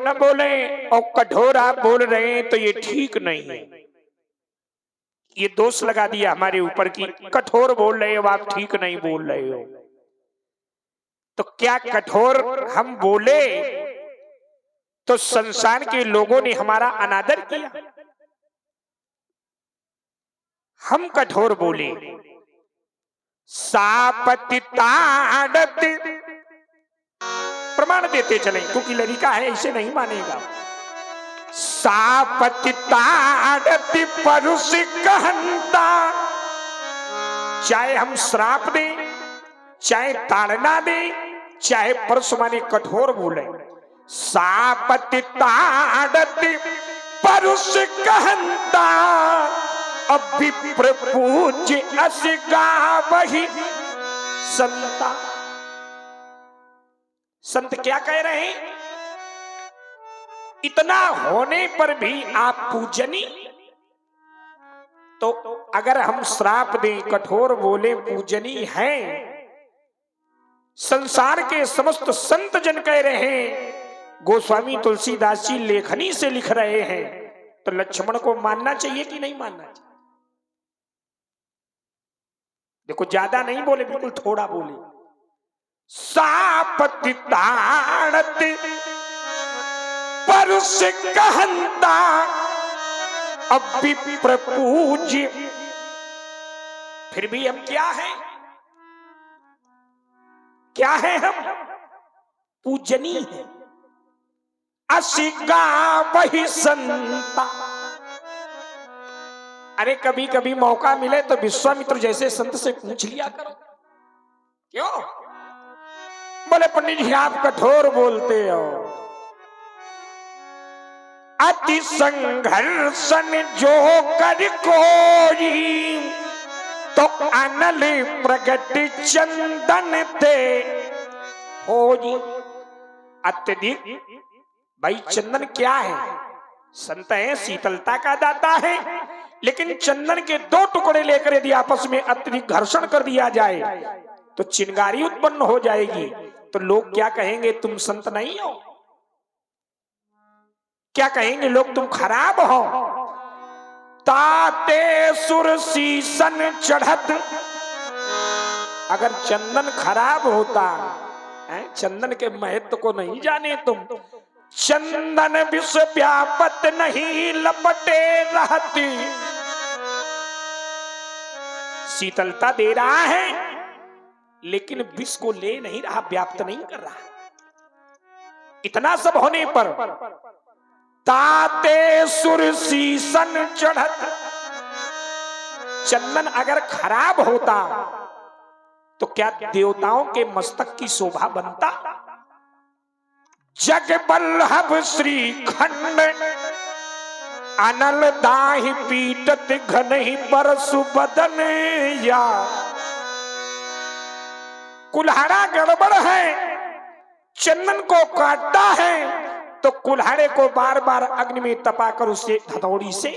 न बोले और कठोर आप बोल रहे हैं तो ये ठीक नहीं है। ये दोष लगा दिया हमारे ऊपर कि कठोर बोल रहे हो आप, ठीक नहीं बोल रहे हो। तो क्या कठोर हम बोले तो संसार के लोगों ने हमारा अनादर किया? हम कठोर बोले, सापतिताड़त, प्रमाण देते चले क्योंकि लड़का है इसे नहीं मानेगा। सापतिताड़त परुष कहंता, चाहे हम श्राप दें, चाहे ताड़ना दें, चाहे परसु माने कठोर बोले, सापतिताड़त परुष कहंता, अभिप्र पूज्य असगा वही संता। संत क्या कह रहे हैं? इतना होने पर भी आप पूजनी, तो अगर हम श्राप दें, कठोर बोले, पूजनी हैं। संसार के समस्त संत जन कह रहे हैं, गोस्वामी तुलसीदास जी लेखनी से लिख रहे हैं, तो लक्ष्मण को मानना चाहिए कि नहीं मानना चाहिए? देखो ज्यादा नहीं बोले, बिल्कुल थोड़ा बोले। सापतिताड़त परुष कहंता, अभिप्र पूज्य। फिर भी हम क्या हैं? क्या है हम? पूजनी है। असिगा वही संता। अरे कभी कभी मौका मिले तो विश्वामित्र जैसे संत से पूछ लिया करो। क्यों? बोले पंडित जी आप कठोर बोलते हो। अति संघर्षण जो कर कोई, तो अनल प्रगट चंदन ते होई। अत्यधिक भाई चंदन क्या है? संत है, शीतलता का दाता है, लेकिन चंदन के दो टुकड़े लेकर यदि आपस में अत्यधिक घर्षण कर दिया जाए तो चिंगारी उत्पन्न हो जाएगी। तो लोग क्या कहेंगे? तुम संत नहीं हो। क्या कहेंगे लोग? तुम खराब हो। ताते सुर सीसन चढ़त। अगर चंदन खराब होता है, चंदन के महत्व को नहीं जाने तुम। चंदन विष व्यापत नहीं लपटे रहती। शीतलता दे रहा है लेकिन विष को ले नहीं रहा, व्याप्त नहीं कर रहा। इतना सब होने पर ताते सुर सीसन चढ़त। चंदन अगर खराब होता तो क्या देवताओं के मस्तक की शोभा बनता? जग बल्लभ श्री खंड, अनल दाहि पीटत घन ही परसु बदन या। कुल्हाड़ा गड़बड़ है, चंदन को काटता है तो कुल्हाड़े को बार बार अग्नि में तपाकर उसे हथौड़ी से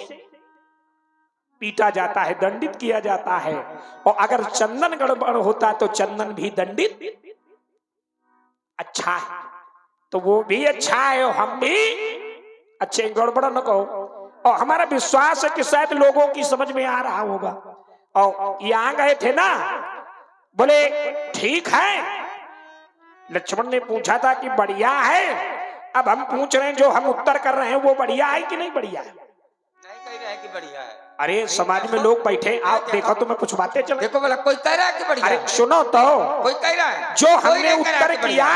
पीटा जाता है, दंडित किया जाता है। और अगर चंदन गड़बड़ होता तो चंदन भी दंडित अच्छा है, तो वो भी अच्छा है और हम भी अच्छे। गड़बड़ न कहो। और हमारा विश्वास है कि शायद लोगों की समझ में आ रहा होगा। और यहां गए थे ना, बोले ठीक है। लक्ष्मण ने पूछा था कि बढ़िया है। अब हम पूछ रहे हैं, जो हम उत्तर कर रहे हैं वो बढ़िया है कि नहीं बढ़िया है? नहीं कह रहे हैं कि बढ़िया है। अरे समाज में लोग बैठे, आप देखो तो मैं कुछ बातें चल। देखो बोला कोई कह रहा है कि बढ़िया है। अरे सुनो तो, कोई कह रहा है। जो हमने उत्तर किया,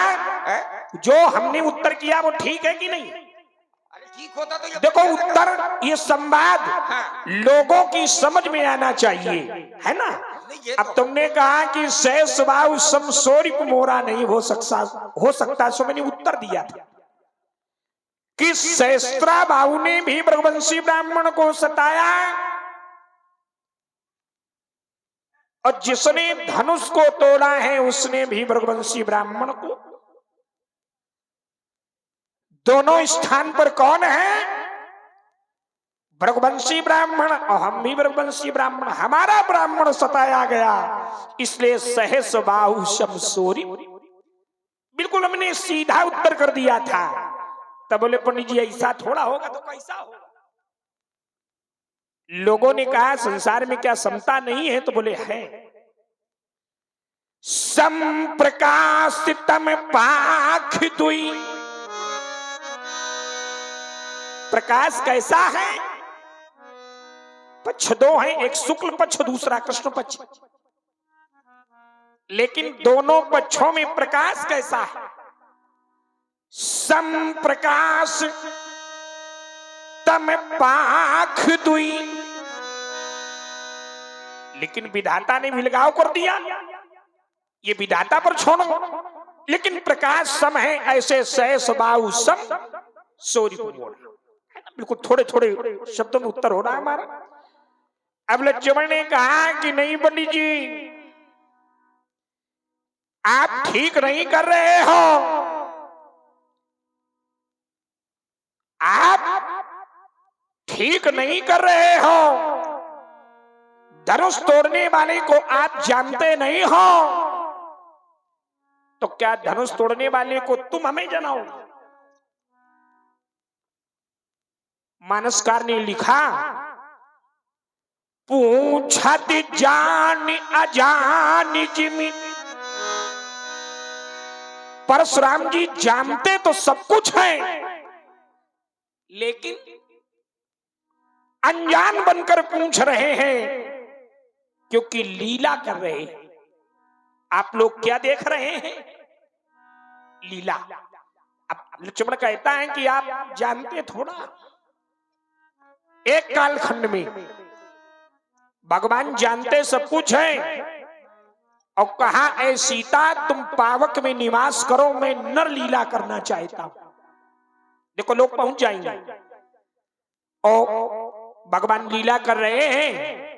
जो हमने उत्तर किया वो ठीक है कि नहीं? अरे ठीक होता तो ये देखो उत्तर, ये संवाद लोगों की समझ में आना चाहिए, है ना? अब तुमने कहा कि शेष बाहु समसोरिप मोरा नहीं हो सकता, सो मैंने उत्तर दिया था कि सहस्त्रा बाहु ने भी भृगुवंशी ब्राह्मण को सताया, और जिसने धनुष को तोड़ा है उसने भी भृगुवंशी ब्राह्मण को। दोनों स्थान पर कौन है? भृगुवंशी ब्राह्मण, और हम भी भृगुवंशी ब्राह्मण। हमारा ब्राह्मण सताया गया, इसलिए सहस बाहु समसोरी। बिल्कुल हमने सीधा उत्तर कर दिया था। तब बोले पंडित जी ऐसा थोड़ा होगा तो कैसा होगा? लोगों ने कहा संसार में क्या समता नहीं है? तो बोले है। सम प्रकाशितम पाख दुई, प्रकाश कैसा है? पक्ष दो है, एक शुक्ल पक्ष दूसरा कृष्ण पक्ष, लेकिन दोनों पक्षों में प्रकाश कैसा है? सम प्रकाश तम पाख दुई, लेकिन विधाता ने विलगाव कर दिया, ये विधाता पर छोड़ो, लेकिन प्रकाश सम है, ऐसे सहस बाहु सम सोरी को मोड़। बिल्कुल थोड़े थोड़े शब्दों में उत्तर हो रहा है हमारा। अब लक्ष्मण ने कहा कि नहीं पंडित जी, आप ठीक नहीं कर रहे हो, आप ठीक नहीं कर रहे हो। धनुष तोड़ने वाले को आप जानते नहीं हो, तो क्या धनुष तोड़ने वाले को तुम हमें जनाओ? मानसकार ने लिखा, पूछत जान अजान जिमि, परशुराम जी जानते तो सब कुछ है, लेकिन अनजान बनकर पूछ रहे हैं, क्योंकि लीला कर रहे हैं। आप लोग क्या देख रहे हैं? लीला। अब लक्ष्मण कहता है कि आप जानते थोड़ा। एक कालखंड में भगवान जानते सब कुछ है, और कहा ऐ सीता तुम पावक में निवास करो, मैं नर लीला करना चाहता हूं। देखो लोग पहुंच जाएंगे, और भगवान लीला कर रहे हैं।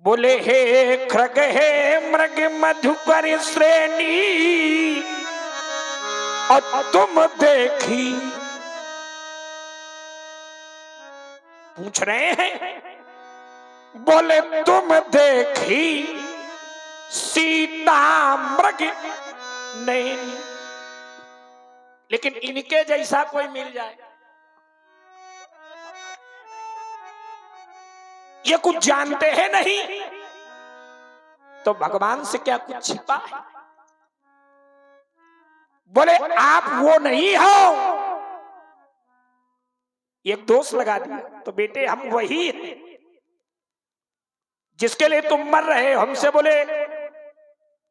बोले हे खृग हे मृग मधुकर श्रेणी, और तुम देखी, पूछ रहे हैं, बोले तुम देखी सीता मृग नहीं, लेकिन इनके जैसा कोई मिल जाए, ये कुछ जानते हैं नहीं, तो भगवान से क्या कुछ छिपा है? बोले आप वो नहीं हो। एक दोष लगा दिया, तो बेटे हम वही हैं जिसके लिए तुम मर रहे हो। हमसे बोले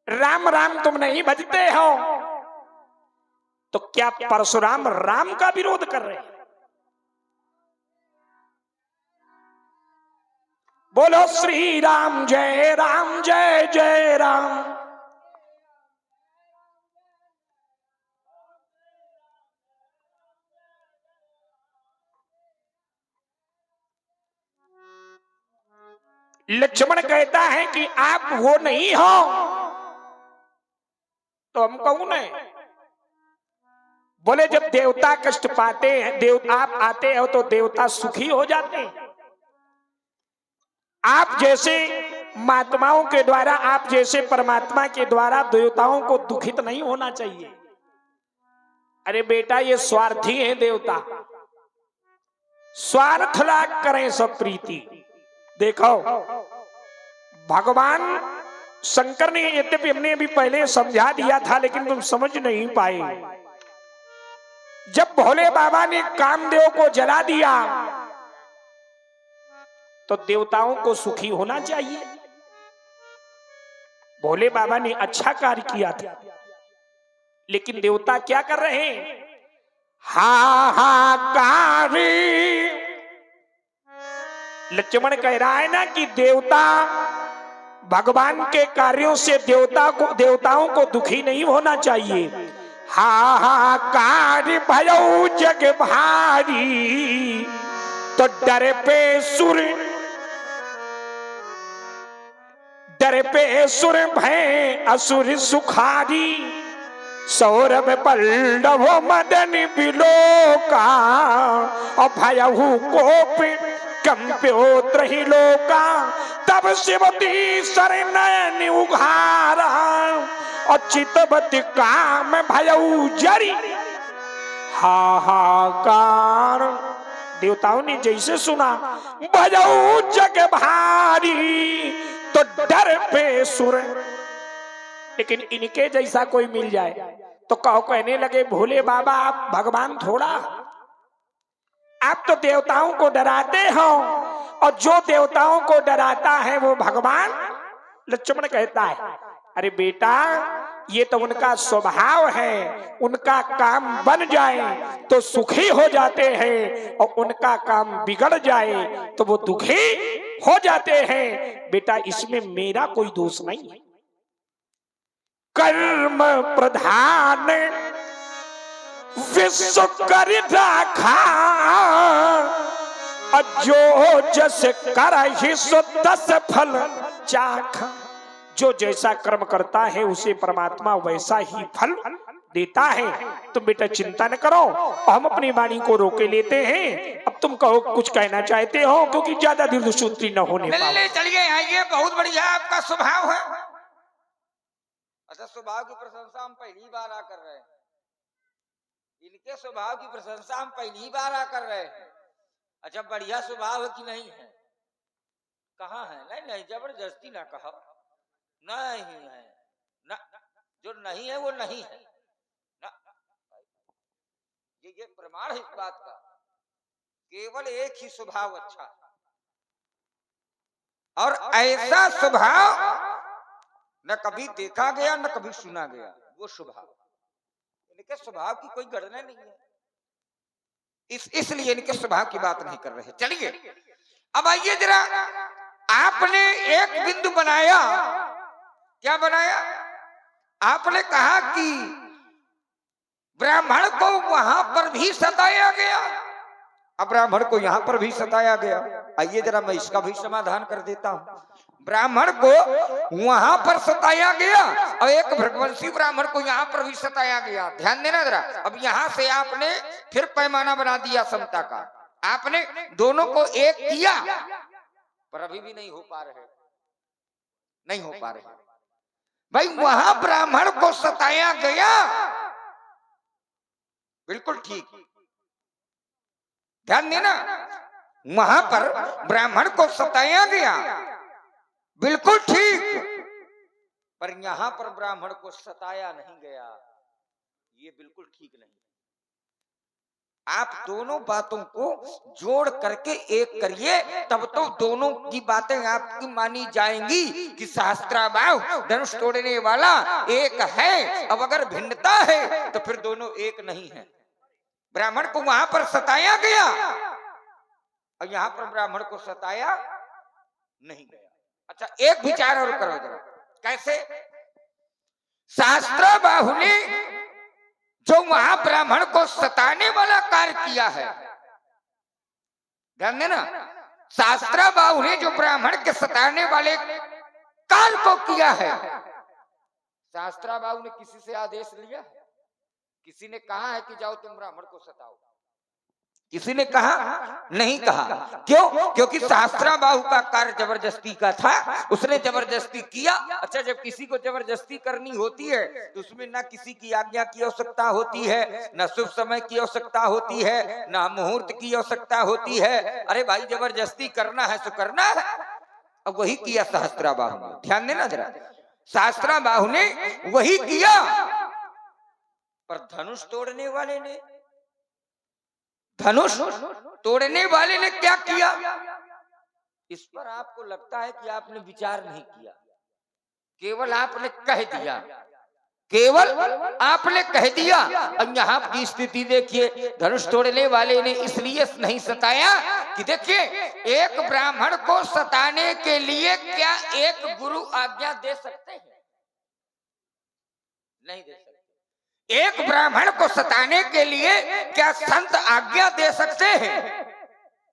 राम राम तुम नहीं भजते हो, तो क्या परशुराम राम का विरोध कर रहे हैं? बोलो श्री राम जय जय राम। लक्ष्मण कहता है कि आप वो नहीं हो, तो हम कौन है? बोले जब देवता कष्ट पाते हैं, आप आते हो तो देवता सुखी हो जाते हैं। आप जैसे महात्माओं के द्वारा, आप जैसे परमात्मा के द्वारा देवताओं को दुखित नहीं होना चाहिए। अरे बेटा ये स्वार्थी है देवता, स्वार्थ लाग करें सब प्रीति। देखो भगवान शंकर ने, यद्यपि हमने अभी पहले समझा दिया था लेकिन तुम समझ नहीं पाए, जब भोले बाबा ने कामदेव को जला दिया तो देवताओं को सुखी होना चाहिए। भोले बाबा ने अच्छा कार्य किया था, लेकिन देवता क्या कर रहे हैं? हाहाकार। लक्ष्मण कह रहा है ना कि देवता भगवान के कार्यों से देवताओं को दुखी नहीं होना चाहिए। हाहाकार भयो जग भारी, तो डर पे सुर भय असुर सुखारी, सौरभ पल्लव मदन बिलोका, और भयहु कोप कंप्यो त्रहिलोका, तब शिवती सरनयन उघारा, और चितवती काम भयउ जरी, हाहाकार। देवताओं ने जैसे सुना बजाऊ जग भारी, तो डर पे सुर। लेकिन इनके जैसा कोई मिल जाए तो कहो, कहने लगे भोले बाबा आप भगवान थोड़ा, आप तो देवताओं को डराते हो, और जो देवताओं को डराता है वो भगवान। लक्ष्मण कहता है अरे बेटा ये तो उनका स्वभाव है, उनका काम बन जाए तो सुखी हो जाते हैं, और उनका काम बिगड़ जाए तो वो दुखी हो जाते हैं। बेटा इसमें मेरा कोई दोष नहीं है। कर्म प्रधान विश्व कर राखा, जो जस कर ही सो तस फल चाखा। जो जैसा कर्म करता है उसे परमात्मा वैसा ही फल देता है। तुम बेटा चिंता न करो, हम अपनी वाणी को रोके लेते हैं। अब तुम कहो कुछ कहना चाहते हो, क्योंकि ज्यादा दीर्घसूत्री न होने पाओ। चलिए आइए, बहुत बढ़िया आपका स्वभाव है। अच्छा, स्वभाव की प्रशंसा हम पहली बार आ कर रहे हैं। इनके स्वभाव की प्रशंसा हम पहली बार आ कर रहे हैं। अच्छा, बढ़िया स्वभाव है कि नहीं है? कहाँ है? नहीं नहीं, जबरदस्ती ना कहो, नहीं है ना, जो नहीं है वो नहीं है ना। ये प्रमाण है इस बात का, केवल एक ही स्वभाव अच्छा है, और ऐसा स्वभाव न कभी देखा गया न कभी सुना गया। वो स्वभाव, इनके स्वभाव की कोई गणना नहीं है, इसलिए इनके स्वभाव की बात नहीं कर रहे। चलिए अब आइए जरा, आपने एक बिंदु बनाया। क्या बनाया? आपने कहा कि ब्राह्मण को वहां पर भी सताया गया, अब ब्राह्मण को यहां पर भी सताया गया। आइए जरा मैं इसका भी समाधान कर देता हूं। ब्राह्मण को वहां पर सताया गया और एक भृगवंशी ब्राह्मण को यहाँ पर भी सताया गया। ध्यान देना जरा। अब यहाँ से आपने फिर पैमाना बना दिया समता का, आपने दोनों को एक किया, पर अभी भी नहीं हो पा रहे, नहीं हो पा रहे। भाई वहां ब्राह्मण को सताया गया, बिल्कुल ठीक, ध्यान देना। वहां पर ब्राह्मण को सताया गया, बिल्कुल ठीक, पर यहां पर ब्राह्मण को सताया नहीं गया, ये बिल्कुल ठीक नहीं। आप दोनों बातों को जोड़ करके एक करिए, तब तो दोनों की बातें आपकी मानी जाएंगी कि सहस्त्राबाहु धनुष तोड़ने वाला एक है। अब अगर भिन्नता है तो फिर दोनों एक नहीं है। ब्राह्मण को वहां पर सताया गया और यहां पर ब्राह्मण को सताया नहीं गया। अच्छा, एक विचार और करो जरा, कैसे? सहस्त्राबाहु ने जो वहां ब्राह्मण को सताने वाला कार्य किया है, ध्यान देना, सहस्त्राबाहु ने जो ब्राह्मण के सताने वाले कार्य को किया है, सहस्त्राबाहु ने किसी से आदेश लिया है? किसी ने कहा है कि जाओ तुम ब्राह्मण को सताओ? किसी ने कहा? नहीं कहा। क्यों? क्योंकि सहस्त्राबाहु का कार्य जबरदस्ती का था, उसने जबरदस्ती किया। अच्छा, जब किसी को जबरदस्ती करनी होती है तो उसमें ना किसी की आज्ञा की आवश्यकता होती है, ना शुभ समय की आवश्यकता होती है, ना मुहूर्त की आवश्यकता होती है। अरे भाई, जबरदस्ती करना है तो करना है। अब वही किया सहस्त्राबाहु ने, ध्यान देना जरा, सहस्त्राबाहु ने वही किया। पर धनुष तोड़ने वाले ने, धनुष तोड़ने वाले ने क्या किया? इस पर आपको लगता है कि आपने विचार नहीं किया, केवल आपने कह दिया, केवल आपने कह दिया। अब यहाँ की स्थिति देखिए, धनुष तोड़ने वाले ने इसलिए नहीं सताया कि देखिए, एक ब्राह्मण को सताने के लिए क्या एक गुरु आज्ञा दे सकते हैं? नहीं दे सकते। एक ब्राह्मण को सताने के लिए क्या संत आज्ञा दे सकते हैं?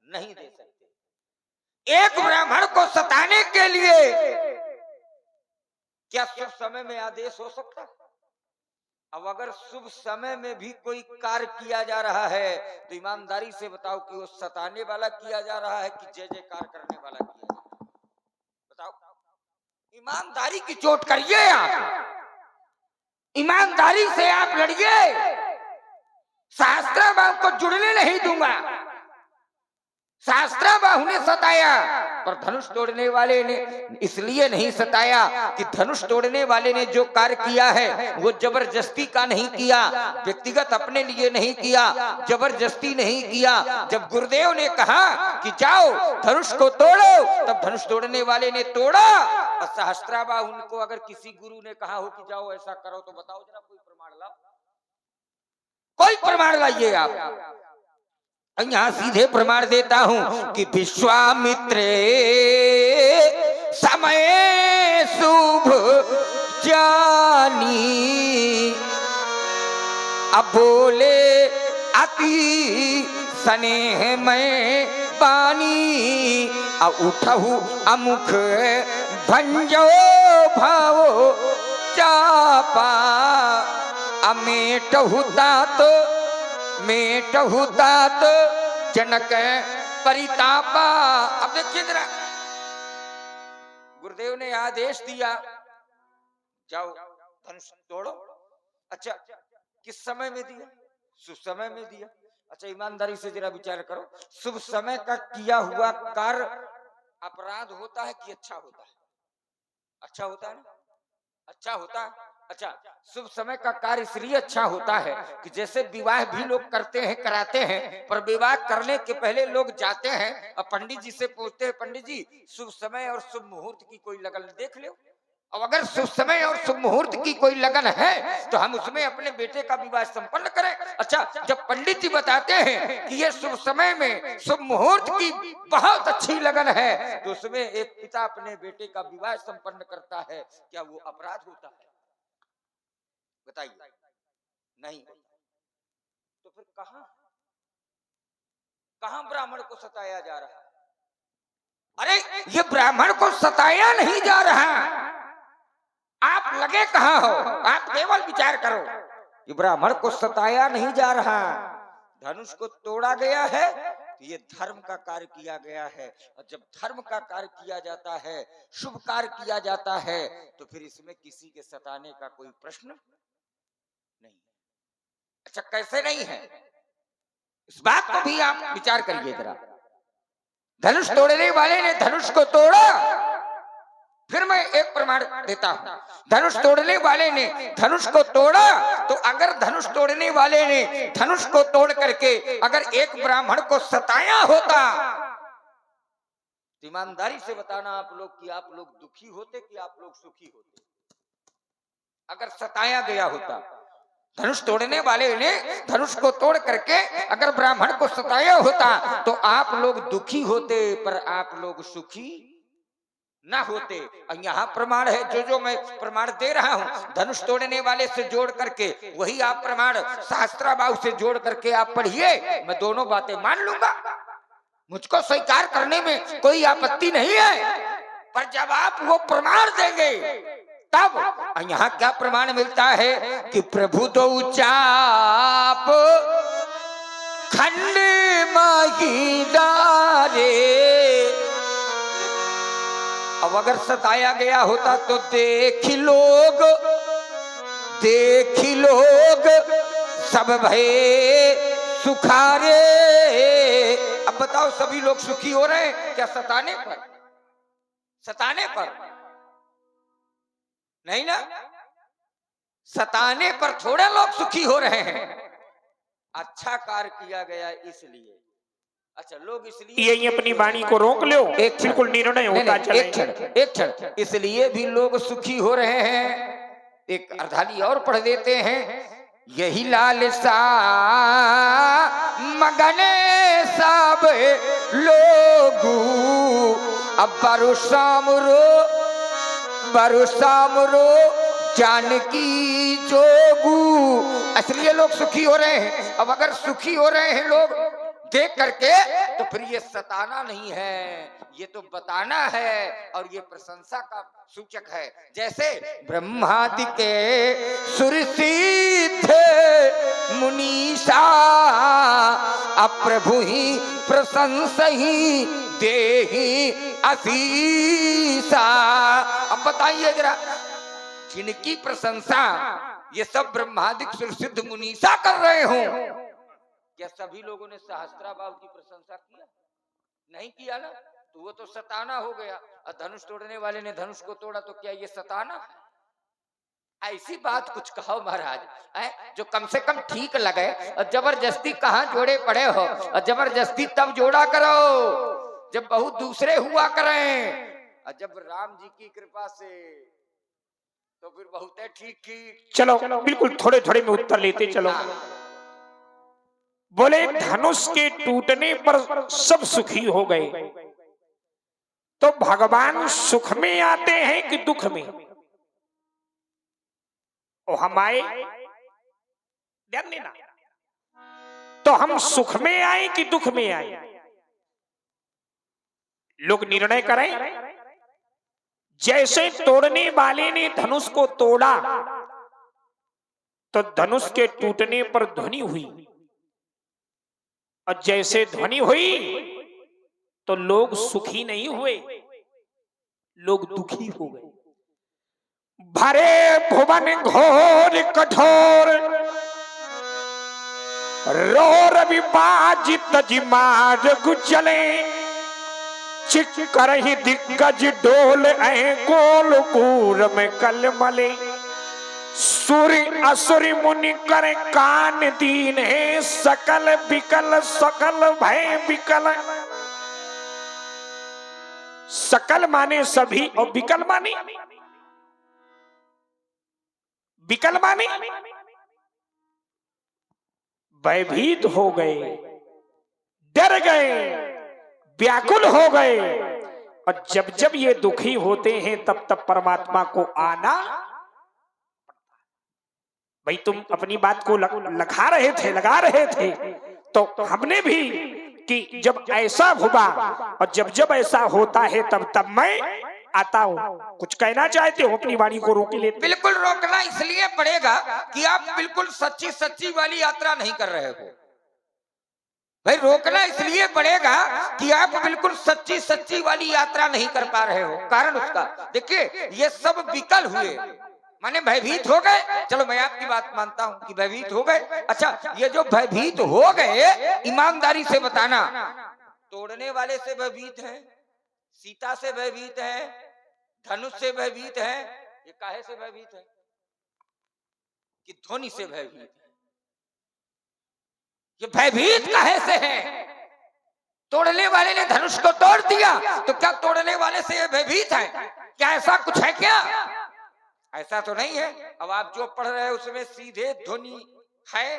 नहीं दे सकते। एक ब्राह्मण को सताने के लिए क्या शुभ समय में आदेश हो सकता है? अब अगर शुभ समय में भी कोई कार्य किया जा रहा है तो ईमानदारी से बताओ कि वो सताने वाला किया जा रहा है कि जय जयकार करने वाला किया जा रहा है? बताओ, ईमानदारी की चोट करिए, आप ईमानदारी से आप लड़िए। सहस्त्राबाहु को जुड़ने नहीं दूंगा। सहस्त्राबाहु ने सताया, पर धनुष तोड़ने वाले ने इसलिए नहीं सताया कि धनुष तोड़ने वाले ने जो कार्य किया है वो जबरदस्ती का नहीं किया, व्यक्तिगत अपने लिए नहीं किया, जबरदस्ती नहीं किया। जब गुरुदेव ने कहा कि जाओ धनुष को तोड़ो, तब धनुष तोड़ने वाले ने तोड़ा। और सहस्त्राबाहु को अगर किसी गुरु ने कहा हो कि जाओ ऐसा करो, तो बताओ जरा कोई प्रमाण लाओ, कोई प्रमाण लाइए आप। यहां सीधे प्रमाण देता हूं कि विश्वामित्र समय शुभ जानी, अब बोले अति स्नेह में बानी, अब उठहु अमुख भंजो भावो चापा, अमेटहु तात मेटहु तात जनक परितापा। अब देखिए जरा, गुरुदेव ने आदेश दिया जाओ धनुष तोड़ो। अच्छा, किस समय में दिया? शुभ समय में दिया। अच्छा, ईमानदारी से जरा विचार करो, शुभ समय का किया हुआ कार्य अपराध होता है कि अच्छा होता है? अच्छा होता है ना, अच्छा होता है। अच्छा, शुभ समय का कार्य इसलिए अच्छा होता है कि जैसे विवाह भी लोग करते हैं, कराते हैं, पर विवाह करने के पहले लोग जाते हैं और पंडित जी से पूछते हैं, पंडित जी शुभ समय और शुभ मुहूर्त की कोई लगन देख लो। और अगर शुभ समय और शुभ मुहूर्त की कोई लगन है तो हम उसमें अपने बेटे का विवाह संपन्न करें। अच्छा, जब पंडित जी बताते हैं कि ये शुभ समय में शुभ मुहूर्त की बहुत अच्छी लगन है, तो उसमें एक पिता अपने बेटे का विवाह संपन्न करता है, क्या वो अपराध होता है? बताइए, नहीं। तो फिर कहां ब्राह्मण को सताया जा रहा है? अरे ये ब्राह्मण को सताया नहीं जा रहा, आप लगे कहां हो? आप केवल विचार करो कि ब्राह्मण को सताया नहीं जा रहा, धनुष को तोड़ा गया है, तो ये धर्म का कार्य किया गया है। और जब धर्म का कार्य किया जाता है, शुभ कार्य किया जाता है, तो फिर इसमें किसी के सताने का कोई प्रश्न नहीं। अच्छा, कैसे नहीं है, इस बात को भी आप विचार करिए जरा। धनुष तोड़ने वाले ने धनुष को तोड़ा। फिर मैं एक प्रमाण देता हूं, धनुष तोड़ने वाले ने धनुष को तोड़ा, तो अगर धनुष तोड़ने वाले ने धनुष को तोड़ करके अगर एक ब्राह्मण को सताया होता, ईमानदारी से बताना आप लोग कि आप लोग दुखी होते कि आप लोग सुखी होते? अगर सताया गया होता, धनुष तोड़ने वाले ने धनुष को तोड़ करके अगर ब्राह्मण को सताया होता, तो आप लोग दुखी होते, पर आप लोग सुखी ना होते। और यहाँ प्रमाण है, जो मैं प्रमाण दे रहा हूँ धनुष तोड़ने वाले से जोड़ करके, वही आप प्रमाण सहस्त्राबाहु से जोड़ करके आप पढ़िए, मैं दोनों बातें मान लूंगा, मुझको स्वीकार करने में कोई आपत्ति नहीं है। पर जब आप वो प्रमाण देंगे तब यहाँ क्या प्रमाण मिलता है कि प्रभु दो चाप खंड माही डारे। अब अगर सताया गया होता तो देखी लोग सब भये सुखारे। अब बताओ, सभी लोग सुखी हो रहे हैं क्या सताने पर? सताने पर नहीं ना, सताने पर थोड़े लोग सुखी हो रहे हैं, अच्छा कार्य किया गया इसलिए। अच्छा, लोग इसलिए यही अपनी वाणी को रोक लो, एक बिल्कुल निर्णय होता चले। एक क्षण, इसलिए भी लोग सुखी हो रहे हैं। एक अर्धाली और पढ़ देते हैं, यही लालसा मगने सब लोगू, अब बरसामरो जानकी जोगू। इसलिए लोग सुखी हो रहे हैं। अब अगर सुखी हो रहे हैं लोग देख करके, तो फिर ये सताना नहीं है, ये तो बताना है, और ये प्रशंसा का सूचक है। जैसे ब्रह्मादि के सुरसिद्ध मुनीषा, अप्रभु ही प्रशंसा ही देहि असीसा। अब बताइए जरा, जिनकी प्रशंसा ये सब ब्रह्मादिक सुरसिद्ध मुनीषा कर रहे हो, क्या सभी लोगों ने सहस्त्राबाहु की प्रशंसा किया? नहीं किया ना, तो वो तो सताना हो गया। और धनुष तोड़ने वाले ने धनुष को तोड़ा, तो क्या ये सताना है? ऐसी बात कुछ कहो महाराज, जो कम से कम ठीक लगे। और जबरदस्ती कहाँ जोड़े पड़े हो, और जबरदस्ती तब जोड़ा करो जब बहुत दूसरे हुआ करें, और जब राम जी की कृपा से तो फिर बहुत है ठीक ठीक। चलो बिल्कुल थोड़े थोड़े में उत्तर लेते चलो। बोले धनुष के टूटने पर सब सुखी हो गए, तो भगवान सुख में आते हैं कि दुख में? ओ हम आए, ध्यान देना, तो हम सुख में आए कि दुख में आए? लोग निर्णय करें। जैसे तोड़ने वाले ने धनुष को तोड़ा तो धनुष के टूटने पर ध्वनि हुई, और जैसे ध्वनि हुई तो लोग सुखी नहीं हुए, लोग दुखी हो गए। भरे भुवन घोर कठोर, रोर विभाजित जिमार गुचले, चिक करहि दिग्गज डोल ऐ गोल कूर में कलमले, सूर्य असुर मुनि कर कान दीन है, सकल बिकल सकल भय बिकल। सकल माने सभी, और बिकल माने, बिकल माने भयभीत हो गए, डर गए, व्याकुल हो गए। और जब जब ये दुखी होते हैं तब तब परमात्मा को आना। भाई तुम अपनी बात को लगा रहे थे, लगा रहे थे, तो हमने भी कि जब ऐसा हुआ और जब जब ऐसा होता है तब तब मैं आता हूँ। कुछ कहना चाहते हो, अपनी वाणी को रोक लेते। बिल्कुल रोकना इसलिए पड़ेगा कि आप बिल्कुल सच्ची सच्ची वाली यात्रा नहीं कर रहे हो। भाई रोकना इसलिए पड़ेगा कि आप बिल्कुल सच्ची सच्ची वाली यात्रा नहीं कर पा रहे हो। कारण उसका देखिए, ये सब विकल हुए माने भयभीत हो गए। चलो मैं आपकी बात मानता हूं कि भयभीत हो गए। अच्छा, ये जो भयभीत हो गए, ईमानदारी से बताना, तोड़ने वाले से भयभीत है, सीता से भयभीत है, धनुष से भयभीत है, ये काहे से भयभीत है? कि ध्वनि से भयभीत है। ये भयभीत काहे से है? तोड़ने वाले ने धनुष को तोड़ दिया, तो क्या तोड़ने वाले से ये भयभीत है? क्या ऐसा कुछ है क्या? ऐसा तो नहीं है। अब आप जो पढ़ रहे हैं उसमें सीधे ध्वनि है,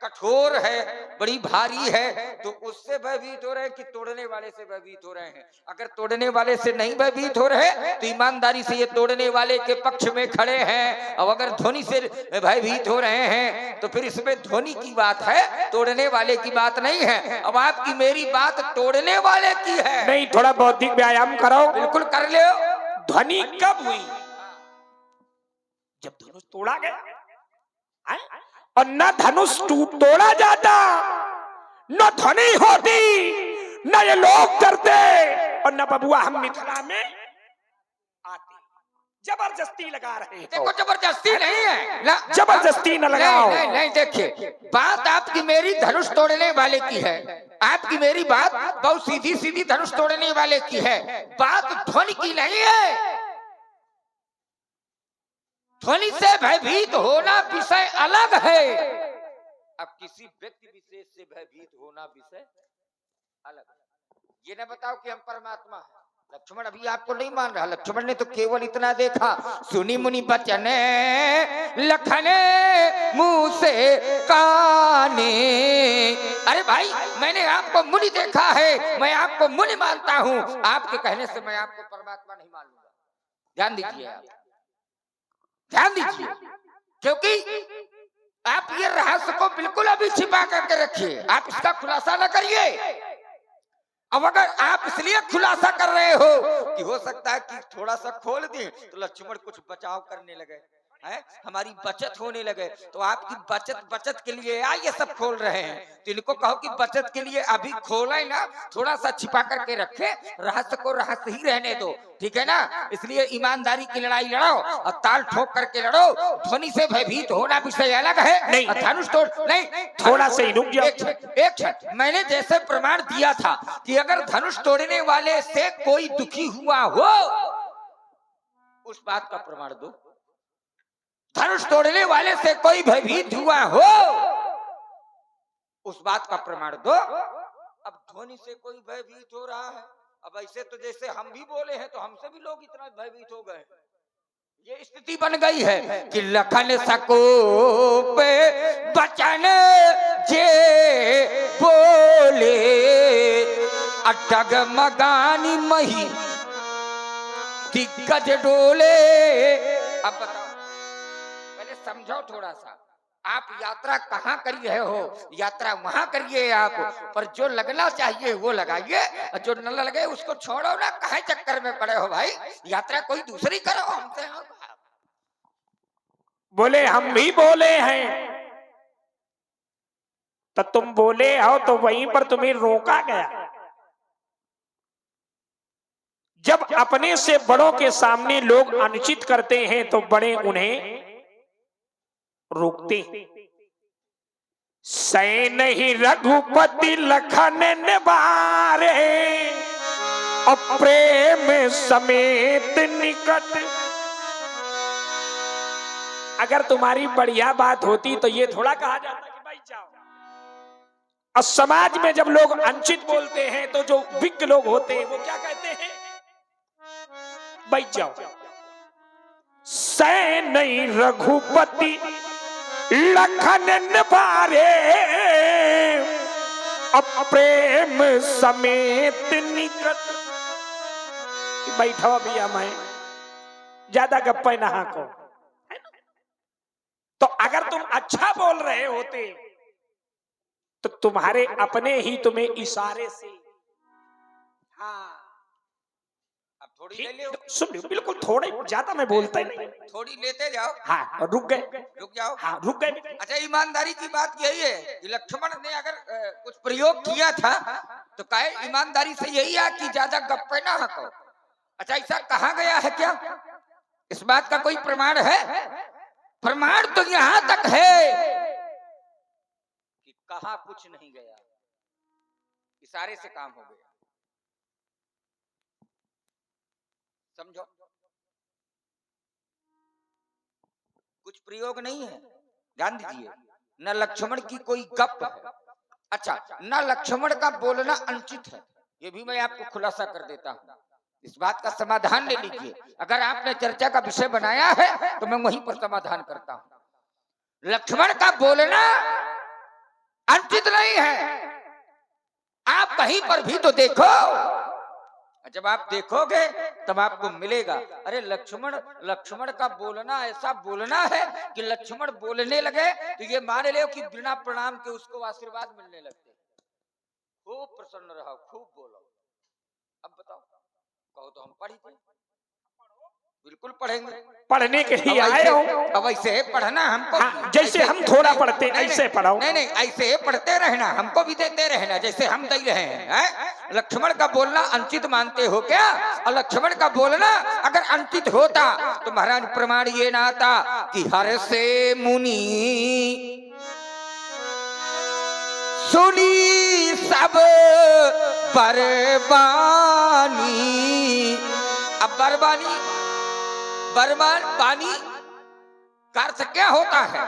कठोर है, बड़ी भारी है, तो उससे भयभीत हो रहे हैं कि तोड़ने वाले से भयभीत हो रहे हैं? अगर तोड़ने वाले से नहीं भयभीत हो रहे तो ईमानदारी से ये तोड़ने वाले के पक्ष में खड़े हैं। अब अगर ध्वनि से भयभीत हो रहे हैं तो फिर इसमें ध्वनि की बात है, तोड़ने वाले की बात नहीं है। अब आपकी मेरी बात तोड़ने वाले की है। नहीं, थोड़ा बौद्धिक व्यायाम करो। बिल्कुल कर लो। ध्वनि कब हुई? जब धनुष तोड़ा गया, और न धनुष तोड़ा जाता, न ध्वनि होती, न ये लोग डरते, और न बबुआ हम मिथिला में आते। जबरदस्ती लगा रहे हैं। देखो जबरदस्ती नहीं है ना, जबरदस्ती न लगाओ। नहीं, नहीं, नहीं, देखिए बात आपकी मेरी धनुष तोड़ने वाले की है। आपकी मेरी बात बहुत सीधी सीधी धनुष तोड़ने वाले की है। बात ध्वनि की नहीं है। ध्वनि से भयभीत होना विषय अलग है, अब किसी व्यक्ति विशेष से भयभीत होना विषय अलग। ये न बताओ कि हम परमात्मा हैं। लक्ष्मण अभी आपको नहीं मान रहा। लक्ष्मण ने तो केवल इतना देखा, सुनी मुनि बचन लखने मुंह से काने। अरे भाई, मैंने आपको मुनि देखा है, मैं आपको मुनि मानता हूं। आपके कहने से मैं आपको परमात्मा नहीं मान लूंगा। ध्यान दीजिए, आप ध्यान दीजिए, क्योंकि आप ये रहस्य को बिल्कुल अभी छिपा करके रखिए। आप इसका खुलासा न करिए। अब अगर आप इसलिए खुलासा कर रहे हो कि हो सकता है कि थोड़ा सा खोल दें तो लक्ष्मण कुछ बचाव करने लगे, है, हमारी बचत होने लगे। तो आपकी बचत के लिए ये सब खोल रहे हैं, तो इनको कहो कि बचत के लिए अभी खोले ना, थोड़ा सा छिपा करके रखे, रहस्य को रहस्य ही रहने दो, ठीक है ना। इसलिए ईमानदारी की लड़ाई लड़ो और ताल ठोक करके लड़ो। ध्वनि से भयभीत होना विषय अलग है, नहीं धनुष तोड़ नहीं, थोड़ा से रुक जाओ। एक क्षण, मैंने जैसे प्रमाण दिया था कि अगर धनुष तोड़ने वाले से कोई दुखी हुआ हो, उस बात का प्रमाण दो। धनुष तोड़ने वाले से कोई भयभीत हुआ हो, उस बात का प्रमाण दो। अब ध्वनि से कोई भयभीत हो रहा है, अब ऐसे तो जैसे हम भी बोले हैं तो हमसे भी लोग इतना भयभीत हो गए। ये स्थिति बन गई है कि लखन सको पे बचन जे बोले, अटग मगानी मही दिग्गज डोले। अब बताओ, पहले समझो थोड़ा सा। आप यात्रा कहाँ करी रहे हो, यात्रा वहां करिए आप, पर जो लगना चाहिए वो लगाइए, और जो न लगे उसको छोड़ो ना। काहे चक्कर में पड़े हो भाई, यात्रा कोई दूसरी करो, हमसे बोले हम भी बोले हैं, तो तुम बोले हो तो वहीं पर तुम्हें रोका गया। जब अपने से बड़ों के सामने लोग अनुचित करते हैं तो बड़े उन्हें रोकते। सै नहीं रघुपति लखन निबारे, और प्रेम समेत निकट। अगर तुम्हारी बढ़िया बात होती तो ये थोड़ा कहा जाता कि भाई जाओ। और समाज में जब लोग अनुचित बोलते हैं तो जो विज्ञ लोग होते हैं वो क्या कहते हैं, बैठ जाओ। सै नहीं रघुपति लखन निबारे, अब प्रेम समेत निकट। बैठो भैया, मैं ज्यादा गप्पे नहा को। तो अगर तुम अच्छा बोल रहे होते तो तुम्हारे अपने ही तुम्हें इशारे से, हाँ थोड़ी ले लो, सुन बिल्कुल थोड़े, ज्यादा मैं बोलता ही नहीं, थोड़ी लेते जाओ। हाँ और रुक गए, रुक जाओ, हाँ रुक गए। अच्छा, ईमानदारी की बात यही है कि लक्ष्मण ने अगर कुछ प्रयोग किया था तो कहे ईमानदारी से यही है कि ज्यादा गप्पे ना हको। अच्छा, ऐसा कहा गया है क्या? इस बात का कोई प्रमाण है? प्रमाण तो यहां तक है कि कहा कुछ नहीं गया, इशारे से काम हो गया। समझो, कुछ प्रयोग नहीं है, ध्यान दीजिए। न लक्ष्मण की कोई गप है, अच्छा, न लक्ष्मण का बोलना अनुचित है, ये भी मैं आपको खुलासा कर देता हूं। इस बात का समाधान ले लीजिए। अगर आपने चर्चा का विषय बनाया है तो मैं वहीं पर समाधान करता हूं। लक्ष्मण का बोलना अनुचित नहीं है। आप कहीं पर भी तो देखो, जब आप देखोगे तब आपको मिलेगा। अरे लक्ष्मण का बोलना ऐसा बोलना है कि लक्ष्मण बोलने लगे तो ये मान लो कि बिना प्रणाम के उसको आशीर्वाद मिलने लगते। खूब प्रसन्न रहो, खूब बोलो। अब बताओ, कहो तो हम पढ़ी थे, बिल्कुल पढ़ेंगे, पढ़ने के लिए आए हो। अब ऐसे पढ़ना हमको, हाँ, जैसे हम थोड़ा पढ़ते ऐसे पढ़ाओ। नहीं, ऐसे पढ़ते रहना, हमको भी देते रहना जैसे हम दे रहे हैं। लक्ष्मण का बोलना अनुचित मानते हो क्या? और लक्ष्मण का बोलना अगर अनुचित होता तो महाराज प्रमाण ये ना आता कि हर से मुनि सुनी सब बरबानी। अब बरबानी का अर्थ क्या होता है?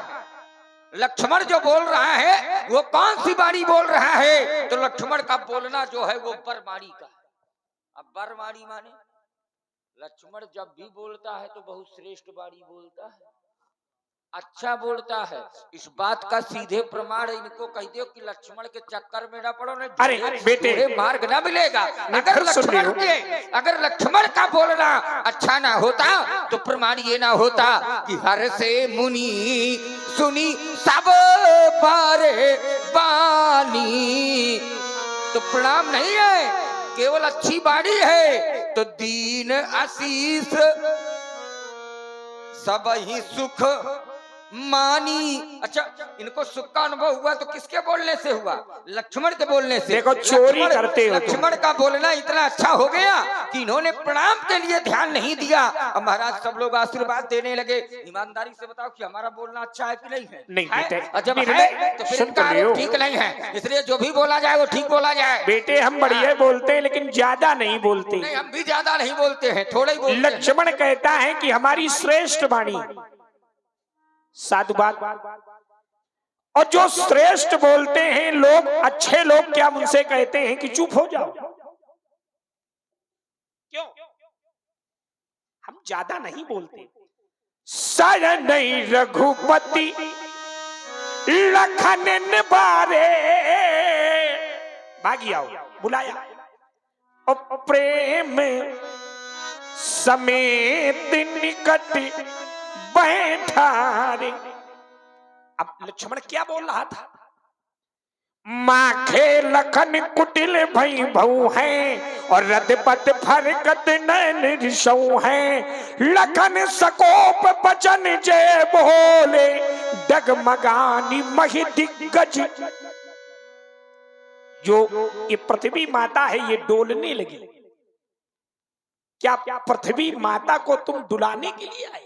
लक्ष्मण जो बोल रहा है वो कौन सी बाणी बोल रहा है? तो लक्ष्मण का बोलना जो है वो बरबाणी का है। अब बरबाणी माने लक्ष्मण जब भी बोलता है तो बहुत श्रेष्ठ बाणी बोलता है, अच्छा बोलता है। इस बात का सीधे प्रमाण इनको कह दो कि लक्ष्मण के चक्कर में ना पड़ो, नहीं अरे बेटे मार्ग ना मिलेगा। अगर लक्ष्मण का बोलना अच्छा ना होता तो प्रमाण ये ना होता कि हर से मुनि सुनी सब बारे बानी। तो प्रणाम नहीं है, केवल अच्छी बाणी है। तो दीन आशीष सब ही सुख मानी। अच्छा, इनको सुख का अनुभव हुआ तो किसके बोलने से हुआ? लक्ष्मण के बोलने से। देखो चोरी करते हो। लक्ष्मण का बोलना इतना अच्छा हो गया कि इन्होंने प्रणाम के लिए ध्यान नहीं दिया। अब महाराज सब लोग आशीर्वाद देने लगे। ईमानदारी से बताओ कि हमारा बोलना अच्छा है कि नहीं है? नहीं बेटे, और जब है तो फिर इनका आरोप ठीक नहीं है। इसलिए जो भी बोला जाए वो ठीक बोला जाए। बेटे हम बढ़िया बोलते हैं लेकिन ज्यादा नहीं बोलते। नहीं, हम भी ज्यादा नहीं बोलते हैं, थोड़ा ही बोलते हैं। लक्ष्मण कहता है कि हमारी श्रेष्ठ वाणी, साधु बात। और जो श्रेष्ठ बोलते हैं लोग, अच्छे लोग, क्या उनसे कहते हैं कि चुप हो जाओ? क्यों? हम ज्यादा नहीं बोलते। शरण रघुपति लखन निबारे, भागी आओ, बुलाया। और प्रेम समेत निकट बैठा रे। अब लक्ष्मण क्या बोल रहा था? माखे लखन कुटिल भई भऊ हैं और रदपत फरकत नैन ऋषौ हैं। लखन सकोप बचन जय बोले डगमगानी महि दिग्गज। जो ये पृथ्वी माता है ये डोलने लगी। क्या पृथ्वी माता को तुम डुलाने के लिए आए?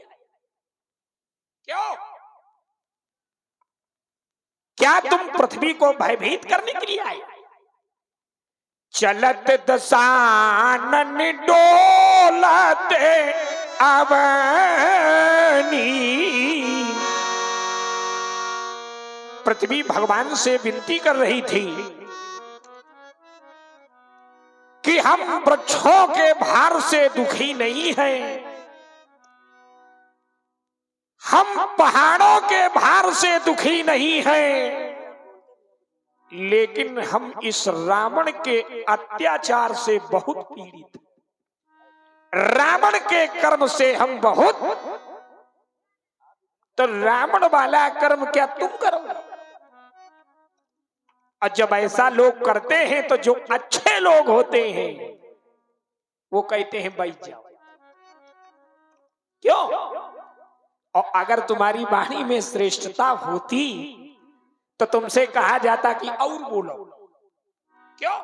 क्यों? क्या तुम पृथ्वी को भयभीत करने के लिए आए? चलत दशानन डोलत अवनी। पृथ्वी भगवान से विनती कर रही थी कि हम वृक्षों के भार से दुखी नहीं हैं, हम पहाड़ों के भार से दुखी नहीं हैं, लेकिन हम इस रावण के अत्याचार से बहुत पीड़ित। रावण के कर्म से हम बहुत, तो रावण वाला कर्म क्या तुम करोगे? और जब ऐसा लोग करते हैं तो जो अच्छे लोग होते हैं वो कहते हैं बैठ जाओ। क्यों? और अगर तुम्हारी वाणी में श्रेष्ठता होती तो तुमसे कहा जाता कि और बोलो। क्यों?